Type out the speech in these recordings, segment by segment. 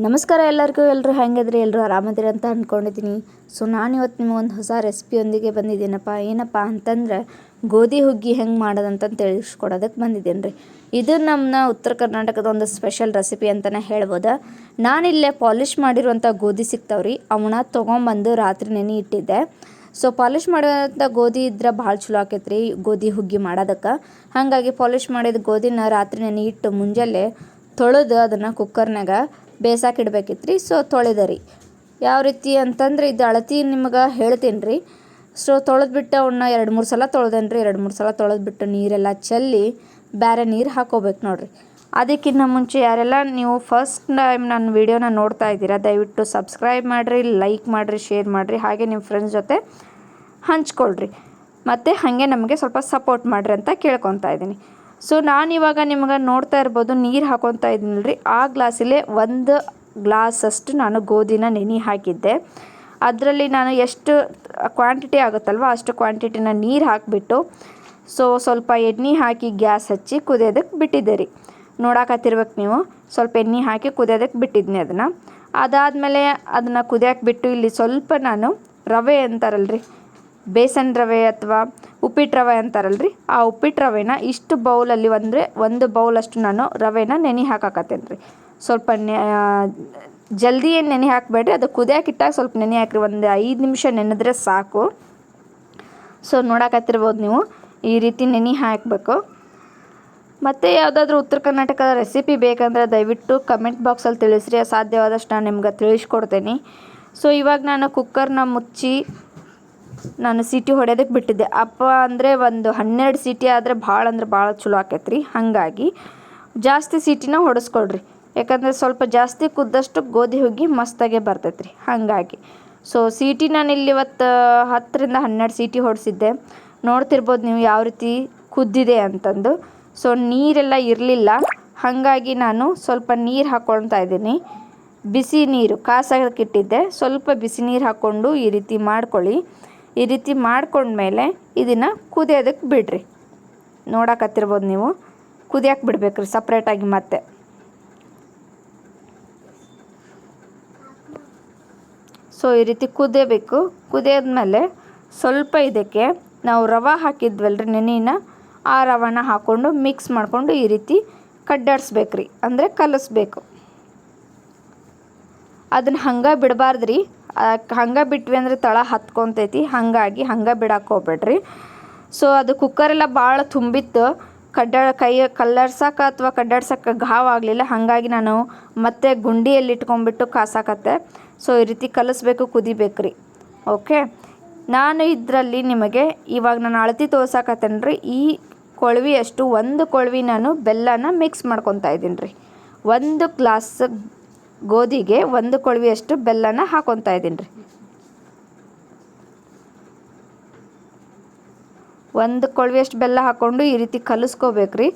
ನಮಸ್ಕಾರ ಎಲ್ಲರೂ ಹೆಂಗಿದ್ರಿ? ಎಲ್ಲರೂ ಆರಾಮದಿರಿ ಅಂತ ಅಂದ್ಕೊಂಡಿದ್ದೀನಿ. ಸೊ ನಾನಿವತ್ತು ನಿಮಗೊಂದು ಹೊಸ ರೆಸಿಪಿಯೊಂದಿಗೆ ಬಂದಿದ್ದೀನಪ್ಪ. ಏನಪ್ಪ ಅಂತಂದ್ರೆ ಗೋಧಿ ಹುಗ್ಗಿ ಹೆಂಗೆ ಮಾಡೋದಂತ ತಿಳಿಸ್ಕೊಡೋದಕ್ಕೆ ಬಂದಿದ್ದೀನಿ ರೀ. ಇದು ನಮ್ಮ ಉತ್ತರ ಕರ್ನಾಟಕದ ಒಂದು ಸ್ಪೆಷಲ್ ರೆಸಿಪಿ ಅಂತಲೇ ಹೇಳ್ಬೋದು. ನಾನಿಲ್ಲೇ ಪಾಲಿಷ್ ಮಾಡಿರುವಂಥ ಗೋಧಿ ಸಿಗ್ತಾವ್ರಿ, ಅವನ್ನ ತೊಗೊಂಬಂದು ರಾತ್ರಿ ನೆನೆ ಇಟ್ಟಿದ್ದೆ. ಸೊ ಪಾಲಿಷ್ ಮಾಡೋಂಥ ಗೋಧಿ ಇದ್ರೆ ಭಾಳ ಚಲೋ ಆಕೈತ್ರಿ ಗೋಧಿ ಹುಗ್ಗಿ ಮಾಡೋದಕ್ಕೆ. ಹಾಗಾಗಿ ಪಾಲಿಷ್ ಮಾಡಿದ ಗೋಧಿನ ರಾತ್ರಿ ನೆನೆ ಇಟ್ಟು ಮುಂಜಾನೆ ತೊಳೆದು ಅದನ್ನು ಕುಕ್ಕರ್ನಾಗ ಬೇಯಿಸಾಕಿಡ್ಬೇಕಿತ್ತು ರೀ. ಸೊ ತೊಳೆದ ರೀ. ಯಾವ ರೀತಿ ಅಂತಂದ್ರೆ ಇದು ಅಳತಿ ನಿಮ್ಗೆ ಹೇಳ್ತೀನಿ ರೀ. ಸೊ ತೊಳೆದ್ಬಿಟ್ಟು ಅವನ್ನ 2-3 ಸಲ ತೊಳೆದೇನೆ ರೀ. 2-3 ಸಲ ತೊಳೆದ್ಬಿಟ್ಟು ನೀರೆಲ್ಲ ಚೆಲ್ಲಿ ಬೇರೆ ನೀರು ಹಾಕೋಬೇಕು ನೋಡಿರಿ. ಅದಕ್ಕಿಂತ ಮುಂಚೆ ಯಾರೆಲ್ಲ ನೀವು ಫಸ್ಟ್ ಟೈಮ್ ನನ್ನ ವೀಡಿಯೋನ ನೋಡ್ತಾ ಇದ್ದೀರಾ, ದಯವಿಟ್ಟು ಸಬ್ಸ್ಕ್ರೈಬ್ ಮಾಡಿರಿ, ಲೈಕ್ ಮಾಡಿರಿ, ಶೇರ್ ಮಾಡಿರಿ, ಹಾಗೆ ನಿಮ್ಮ ಫ್ರೆಂಡ್ಸ್ ಜೊತೆ ಹಂಚ್ಕೊಳ್ರಿ. ಮತ್ತು ಹಾಗೆ ನಮಗೆ ಸ್ವಲ್ಪ ಸಪೋರ್ಟ್ ಮಾಡಿರಿ ಅಂತ ಕೇಳ್ಕೊತಾ ಇದ್ದೀನಿ. ಸೊ ನಾನಿವಾಗ ನಿಮ್ಗೆ ನೋಡ್ತಾ ಇರ್ಬೋದು ನೀರು ಹಾಕೊತಾ ಇದ್ದೀನಿ ರೀ. ಆ ಗ್ಲಾಸಲ್ಲೇ 1 ಗ್ಲಾಸಷ್ಟು ನಾನು ಗೋಧಿನ ನೆನೆ ಹಾಕಿದ್ದೆ. ಅದರಲ್ಲಿ ನಾನು ಎಷ್ಟು ಕ್ವಾಂಟಿಟಿ ಆಗುತ್ತಲ್ವ ಅಷ್ಟು ಕ್ವಾಂಟಿಟಿನ ನೀರು ಹಾಕಿಬಿಟ್ಟು ಸೊ ಸ್ವಲ್ಪ ಎಣ್ಣೆ ಹಾಕಿ ಗ್ಯಾಸ್ ಹಚ್ಚಿ ಕುದಿಯೋದಕ್ಕೆ ಬಿಟ್ಟಿದ್ದೆ ರೀ. ನೋಡಾಕತ್ತಿರ್ಬೇಕು ನೀವು, ಸ್ವಲ್ಪ ಎಣ್ಣೆ ಹಾಕಿ ಕುದಿಯೋದಕ್ಕೆ ಬಿಟ್ಟಿದ್ನಿ ಅದನ್ನು. ಅದಾದಮೇಲೆ ಅದನ್ನು ಕುದಿಯೋಕೆ ಬಿಟ್ಟು ಇಲ್ಲಿ ಸ್ವಲ್ಪ ನಾನು ರವೆ ಅಂತಾರಲ್ರಿ, ಬೇಸನ್ ರವೆ ಅಥವಾ ಉಪ್ಪಿಟ್ಟು ರವೆ ಅಂತಾರಲ್ರಿ, ಆ ಉಪ್ಪಿಟ್ಟು ರವೆನ ಇಷ್ಟು ಬೌಲಲ್ಲಿ ಅಂದರೆ 1 ಬೌಲಷ್ಟು ನಾನು ರವೆನ ನೆನೆ ಹಾಕಾಕತ್ತೇನೆ ರೀ. ಸ್ವಲ್ಪ ಜಲ್ದಿ ಏನು ನೆನೆ ಹಾಕಬೇಡ್ರಿ, ಅದು ಕುದಿಯೋಕೆ ಇಟ್ಟಾಗ ಸ್ವಲ್ಪ ನೆನೆ ಹಾಕ್ರಿ. ಒಂದು 5 ನಿಮಿಷ ನೆನೆದ್ರೆ ಸಾಕು. ಸೊ ನೋಡಾಕತ್ತಿರ್ಬೋದು ನೀವು, ಈ ರೀತಿ ನೆನೆ ಹಾಕಬೇಕು. ಮತ್ತು ಯಾವುದಾದ್ರೂ ಉತ್ತರ ಕರ್ನಾಟಕದ ರೆಸಿಪಿ ಬೇಕಂದ್ರೆ ದಯವಿಟ್ಟು ಕಮೆಂಟ್ ಬಾಕ್ಸಲ್ಲಿ ತಿಳಿಸ್ರಿ, ಸಾಧ್ಯವಾದಷ್ಟು ನಾನು ನಿಮ್ಗೆ ತಿಳಿಸ್ಕೊಡ್ತೇನೆ. ಸೊ ಇವಾಗ ನಾನು ಕುಕ್ಕರ್ನ ಮುಚ್ಚಿ ನಾನು ಸೀಟಿ ಹೊಡೆಯೋದಕ್ಕೆ ಬಿಟ್ಟಿದ್ದೆ. ಅಪ್ಪ ಅಂದರೆ ಒಂದು 12 ಸೀಟಿ ಆದರೆ ಭಾಳ ಚಲೋ ಆಕೈತ್ರಿ. ಹಾಗಾಗಿ ಜಾಸ್ತಿ ಸೀಟಿನ ಹೊಡೆಸ್ಕೊಳ್ರಿ, ಯಾಕಂದರೆ ಸ್ವಲ್ಪ ಜಾಸ್ತಿ ಕುದ್ದಷ್ಟು ಗೋಧಿ ಹುಗ್ಗಿ ಮಸ್ತಾಗೆ ಬರ್ತೈತ್ರಿ. ಹಾಗಾಗಿ ಸೊ ಸೀಟಿ ನಾನಿಲ್ಲಿ ಇವತ್ತು 10-12 ಸೀಟಿ ಹೊಡೆಸಿದ್ದೆ. ನೋಡ್ತಿರ್ಬೋದು ನೀವು ಯಾವ ರೀತಿ ಕುದ್ದಿದೆ ಅಂತಂದು. ಸೊ ನೀರೆಲ್ಲ ಇರಲಿಲ್ಲ, ಹಾಗಾಗಿ ನಾನು ಸ್ವಲ್ಪ ನೀರು ಹಾಕ್ಕೊಳ್ತಾ ಇದ್ದೀನಿ. ಬಿಸಿ ನೀರು ಕಾಸೋಕ್ಕೆ ಇಟ್ಟಿದ್ದೆ, ಸ್ವಲ್ಪ ಬಿಸಿ ನೀರು ಹಾಕ್ಕೊಂಡು ಈ ರೀತಿ ಮಾಡ್ಕೊಳ್ಳಿ. ಈ ರೀತಿ ಮಾಡ್ಕೊಂಡ್ಮೇಲೆ ಇದನ್ನು ಕುದಿಯೋದಕ್ಕೆ ಬಿಡ್ರಿ. ನೋಡಕತ್ತಿರ್ಬೋದು ನೀವು, ಕುದಿಯೋಕೆ ಬಿಡ್ಬೇಕ್ರಿ ಸಪ್ರೇಟಾಗಿ. ಮತ್ತೆ ಸೊ ಈ ರೀತಿ ಕುದಿಯಬೇಕು. ಕುದಿಯೋದ್ಮೇಲೆ ಸ್ವಲ್ಪ ಇದಕ್ಕೆ ನಾವು ರವೆ ಹಾಕಿದ್ವಲ್ರಿ ನೆನೆನ, ಆ ರವೆನ ಹಾಕ್ಕೊಂಡು ಮಿಕ್ಸ್ ಮಾಡಿಕೊಂಡು ಈ ರೀತಿ ಕಡ್ಡಾಡಿಸ್ಬೇಕ್ರಿ, ಅಂದರೆ ಕಲಿಸ್ಬೇಕು. ಅದನ್ನು ಹಂಗೆ ಬಿಡಬಾರ್ದ್ರಿ, ಹಂಗೆ ಬಿಟ್ವಿ ಅಂದರೆ ತಳ ಹತ್ಕೊತೈತಿ. ಹಾಗಾಗಿ ಹಂಗೆ ಬಿಡಕ್ಕೆ ಹೋಗ್ಬೇಡ್ರಿ. ಸೊ ಅದು ಕುಕ್ಕರೆಲ್ಲ ಭಾಳ ತುಂಬಿತ್ತು, ಕಲ್ಲರ್ಸಕ್ಕೆ ಅಥವಾ ಕಡ್ಡಾಡ್ಸಕ್ಕೆ ಘಾವಾಗಲಿಲ್ಲ. ಹಾಗಾಗಿ ನಾನು ಮತ್ತೆ ಗುಂಡಿಯಲ್ಲಿ ಇಟ್ಕೊಂಡ್ಬಿಟ್ಟು ಕಾಸಾಕತ್ತೆ. ಸೊ ಈ ರೀತಿ ಕಲಿಸ್ಬೇಕು, ಕುದಿಬೇಕ್ರಿ. ಓಕೆ, ನಾನು ಇದರಲ್ಲಿ ನಿಮಗೆ ಇವಾಗ ನಾನು ಅಳತಿ ತೋರ್ಸಾಕತ್ತೇನೆ ರೀ. ಈ ಕೊಳವಿಯಷ್ಟು 1 ಕೊಳವಿ ನಾನು ಬೆಲ್ಲನ ಮಿಕ್ಸ್ ಮಾಡ್ಕೊತಾ ಇದ್ದೀನಿ ರೀ. 1 ಗ್ಲಾಸ್ ಗೋಧಿಗೆ 1 ಕೊಳವಿಯಷ್ಟು ಬೆಲ್ಲನ ಹಾಕೊತಾ ಇದ್ದೀನಿ ರೀ. 1 ಕೊಳವಿಯಷ್ಟು ಬೆಲ್ಲ ಹಾಕ್ಕೊಂಡು ಈ ರೀತಿ ಕಲಿಸ್ಕೋಬೇಕ್ರಿ.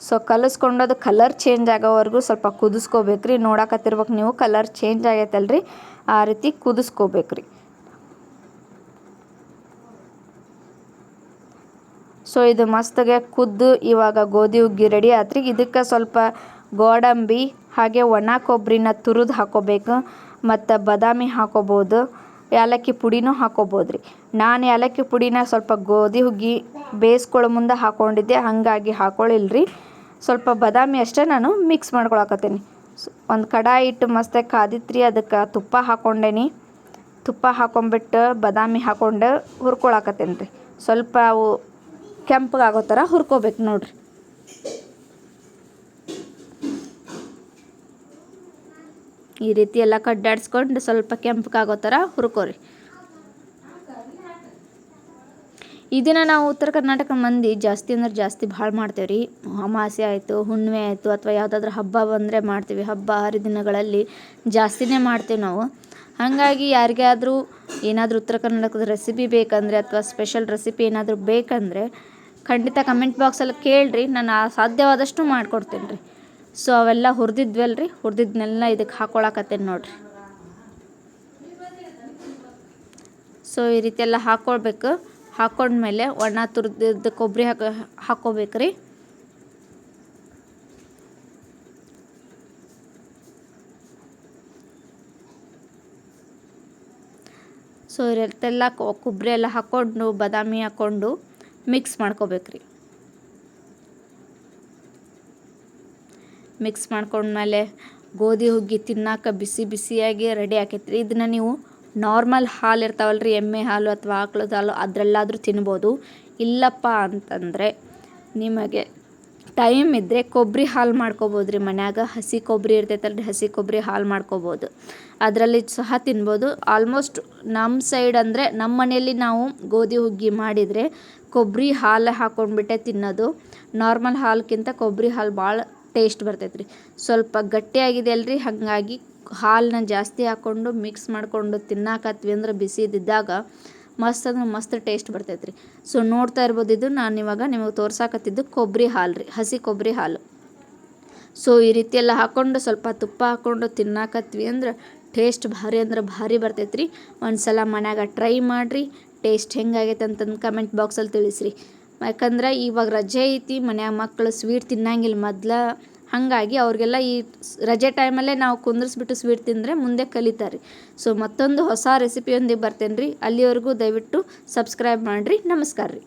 ಸೊ ಕಲಿಸ್ಕೊಂಡು ಅದು ಕಲರ್ ಚೇಂಜ್ ಆಗೋವರೆಗೂ ಸ್ವಲ್ಪ ಕುದಿಸ್ಕೋಬೇಕ್ರಿ. ನೋಡಕತ್ತಿರ್ಬೇಕು ನೀವು, ಕಲರ್ ಚೇಂಜ್ ಆಗೈತಲ್ರಿ, ಆ ರೀತಿ ಕುದಿಸ್ಕೋಬೇಕ್ರಿ. ಸೊ ಇದು ಮಸ್ತಾಗೆ ಕುದ್ದು ಇವಾಗ ಗೋಧಿ ಹುಗ್ಗಿ ರೆಡಿ ಆತ್ರಿ. ಇದಕ್ಕೆ ಸ್ವಲ್ಪ ಗೋಡಂಬಿ ಹಾಗೆ ಒಣ ಕೊಬ್ಬರಿನ ತುರಿದು ಹಾಕೋಬೇಕು, ಮತ್ತು ಬಾದಾಮಿ ಹಾಕೋಬೋದು, ಏಲಕ್ಕಿ ಪುಡಿನೂ ಹಾಕೋಬೋದು ರೀ. ನಾನು ಏಲಕ್ಕಿ ಪುಡಿನ ಸ್ವಲ್ಪ ಗೋಧಿ ಹುಗ್ಗಿ ಬೇಯಿಸ್ಕೊಳ್ಳೋ ಮುಂದೆ ಹಾಕ್ಕೊಂಡಿದ್ದೆ, ಹಾಗಾಗಿ ಹಾಕೊಳ್ಳಿಲ್ರಿ. ಸ್ವಲ್ಪ ಬಾದಾಮಿ ಅಷ್ಟೇ ನಾನು ಮಿಕ್ಸ್ ಮಾಡ್ಕೊಳಕತ್ತೀನಿ. ಒಂದು ಕಡಾಯಿ ಇಟ್ಟು ಮಸ್ತಾಗಿ ಕಾದಿತ್ರಿ, ಅದಕ್ಕೆ ತುಪ್ಪ ಹಾಕ್ಕೊಂಡೇನಿ. ತುಪ್ಪ ಹಾಕ್ಕೊಂಬಿಟ್ಟು ಬಾದಾಮಿ ಹಾಕ್ಕೊಂಡು ಹುರ್ಕೊಳಕತ್ತೇನೆ ರೀ. ಸ್ವಲ್ಪ ಅವು ಕೆಂಪಗಾಗೋ ಥರ ಹುರ್ಕೋಬೇಕು ನೋಡ್ರಿ. ಈ ರೀತಿ ಎಲ್ಲ ಕಡ್ಡಾಡಿಸ್ಕೊಂಡು ಸ್ವಲ್ಪ ಕೆಂಪಗಾಗೋ ಥರ ಹುರ್ಕೋರಿ. ಇದನ್ನು ನಾವು ಉತ್ತರ ಕರ್ನಾಟಕ ಮಂದಿ ಜಾಸ್ತಿ ಅಂದ್ರೆ ಜಾಸ್ತಿ ಭಾಳ ಮಾಡ್ತೇವೆ ರೀ. ಅಮಾವಾಸ್ಯೆ ಆಯಿತು, ಹುಣ್ಣಿಮೆ ಆಯಿತು, ಅಥವಾ ಯಾವುದಾದ್ರೂ ಹಬ್ಬ ಬಂದರೆ ಮಾಡ್ತೀವಿ. ಹಬ್ಬ ಹರಿದಿನಗಳಲ್ಲಿ ಜಾಸ್ತಿನೇ ಮಾಡ್ತೇವೆ ನಾವು. ಹಾಗಾಗಿ ಯಾರಿಗಾದರೂ ಏನಾದರೂ ಉತ್ತರ ಕರ್ನಾಟಕದ ರೆಸಿಪಿ ಬೇಕಂದರೆ ಅಥವಾ ಸ್ಪೆಷಲ್ ರೆಸಿಪಿ ಏನಾದರೂ ಬೇಕಂದರೆ ಖಂಡಿತ ಕಮೆಂಟ್ ಬಾಕ್ಸಲ್ಲಿ ಕೇಳಿರಿ, ನಾನು ಸಾಧ್ಯವಾದಷ್ಟು ಮಾಡಿಕೊಡ್ತೇನೆ ರೀ. ಸೊ ಅವೆಲ್ಲ ಹುರಿದಿದ್ವಲ್ರಿ, ಹುರಿದಿದ್ನೆಲ್ಲ ಇದಕ್ಕೆ ಹಾಕ್ಕೊಳಕತ್ತೇನೆ ನೋಡಿರಿ. ಸೊ ಈ ರೀತಿ ಎಲ್ಲ ಹಾಕ್ಕೊಳ್ಬೇಕು. ಹಾಕ್ಕೊಂಡ್ಮೇಲೆ ಒಣ ತುರಿದಿದ್ದು ಕೊಬ್ಬರಿ ಹಾಕ್ಕೋಬೇಕ್ರಿ. ಸೊ ಇವತ್ತೆಲ್ಲ ಕೊಬ್ಬರಿ ಎಲ್ಲ ಹಾಕ್ಕೊಂಡು ಬಾದಾಮಿ ಹಾಕ್ಕೊಂಡು ಮಿಕ್ಸ್ ಮಾಡ್ಕೋಬೇಕ್ರಿ. ಮಿಕ್ಸ್ ಮಾಡ್ಕೊಂಡ್ಮೇಲೆ ಗೋಧಿ ಹುಗ್ಗಿ ತಿನ್ನಾಕ ಬಿಸಿ ಬಿಸಿಯಾಗಿ ರೆಡಿ ಆಕೈತ್ರಿ. ಇದನ್ನು ನೀವು ನಾರ್ಮಲ್ ಹಾಲು ಇರ್ತಾವಲ್ರಿ, ಎಮ್ಮೆ ಹಾಲು ಅಥವಾ ಆಕಳದ ಹಾಲು ಅದರಲ್ಲಾದರೂ ತಿನ್ಬೋದು. ಇಲ್ಲಪ್ಪ ಅಂತಂದರೆ ನಿಮಗೆ ಟೈಮ್ ಇದ್ದರೆ ಕೊಬ್ಬರಿ ಹಾಲು ಮಾಡ್ಕೋಬೋದು ರೀ. ಮನ್ಯಾಗ ಹಸಿ ಕೊಬ್ಬರಿ ಇರ್ತೈತಲ್ರಿ, ಹಸಿ ಕೊಬ್ಬರಿ ಹಾಲು ಮಾಡ್ಕೋಬೋದು, ಅದರಲ್ಲಿ ಸಹ ತಿನ್ಬೋದು. ಆಲ್ಮೋಸ್ಟ್ ನಮ್ಮ ಸೈಡ್ ಅಂದರೆ ನಮ್ಮ ಮನೆಯಲ್ಲಿ ನಾವು ಗೋಧಿ ಹುಗ್ಗಿ ಮಾಡಿದರೆ ಕೊಬ್ಬರಿ ಹಾಲು ಹಾಕ್ಕೊಂಡ್ಬಿಟ್ಟೆ ತಿನ್ನೋದು. ನಾರ್ಮಲ್ ಹಾಲ್ಗಿಂತ ಕೊಬ್ಬರಿ ಹಾಲು ಭಾಳ ಟೇಸ್ಟ್ ಬರ್ತೈತೆ ರೀ. ಸ್ವಲ್ಪ ಗಟ್ಟಿಯಾಗಿದೆ ಅಲ್ರಿ, ಹಾಗಾಗಿ ಹಾಲನ್ನ ಜಾಸ್ತಿ ಹಾಕ್ಕೊಂಡು ಮಿಕ್ಸ್ ಮಾಡಿಕೊಂಡು ತಿನ್ನಾಕತ್ವಿ ಅಂದ್ರೆ ಬಿಸಿ ಇದ್ದಿದ್ದಾಗ ಮಸ್ತ್ ಅಂದ್ರೆ ಮಸ್ತ್ ಟೇಸ್ಟ್ ಬರ್ತೈತೆ ರೀ. ಸೊ ನೋಡ್ತಾ ಇರ್ಬೋದು, ಇದು ನಾನು ಇವಾಗ ನಿಮಗೆ ತೋರ್ಸಾಕತ್ತಿದ್ದು ಕೊಬ್ಬರಿ ಹಾಲು ರೀ, ಹಸಿ ಕೊಬ್ಬರಿ ಹಾಲು. ಸೊ ಈ ರೀತಿ ಎಲ್ಲ ಹಾಕ್ಕೊಂಡು ಸ್ವಲ್ಪ ತುಪ್ಪ ಹಾಕ್ಕೊಂಡು ತಿನ್ನಾಕತ್ವಿ ಅಂದ್ರೆ ಟೇಸ್ಟ್ ಭಾರಿ ಅಂದ್ರೆ ಭಾರಿ ಬರ್ತೈತೆ ರೀ. ಒಂದು ಸಲ ಮನ್ಯಾಗ ಟ್ರೈ ಮಾಡಿರಿ, ಟೇಸ್ಟ್ ಹೆಂಗಾಗೈತೆ ಅಂತಂದು ಕಮೆಂಟ್ ಬಾಕ್ಸಲ್ಲಿ ತಿಳಿಸ್ರಿ. ಯಾಕಂದ್ರೆ ಇವಾಗ ರಜೆ ಐತಿ, ಮನ್ಯಾಗ ಮಕ್ಕಳು ಸ್ವೀಟ್ ತಿನ್ನಂಗಿಲ್ಲ ಮೊದ್ಲ, ಹಾಗಾಗಿ ಅವ್ರಿಗೆಲ್ಲ ಈ ರಜೆ ಟೈಮಲ್ಲೇ ನಾವು ಕುಂದಿರಿಸ್ಬಿಟ್ಟು ಸ್ವೀಟ್ ತಿಂದರೆ ಮುಂದೆ ಕಲಿತಾರೆ. ಸೊ ಮತ್ತೊಂದು ಹೊಸ ರೆಸಿಪಿಯೊಂದಿಗೆ ಬರ್ತೇನೆ ರೀ. ಅಲ್ಲಿವರೆಗೂ ದಯವಿಟ್ಟು ಸಬ್ಸ್ಕ್ರೈಬ್ ಮಾಡಿರಿ. ನಮಸ್ಕಾರ ರೀ.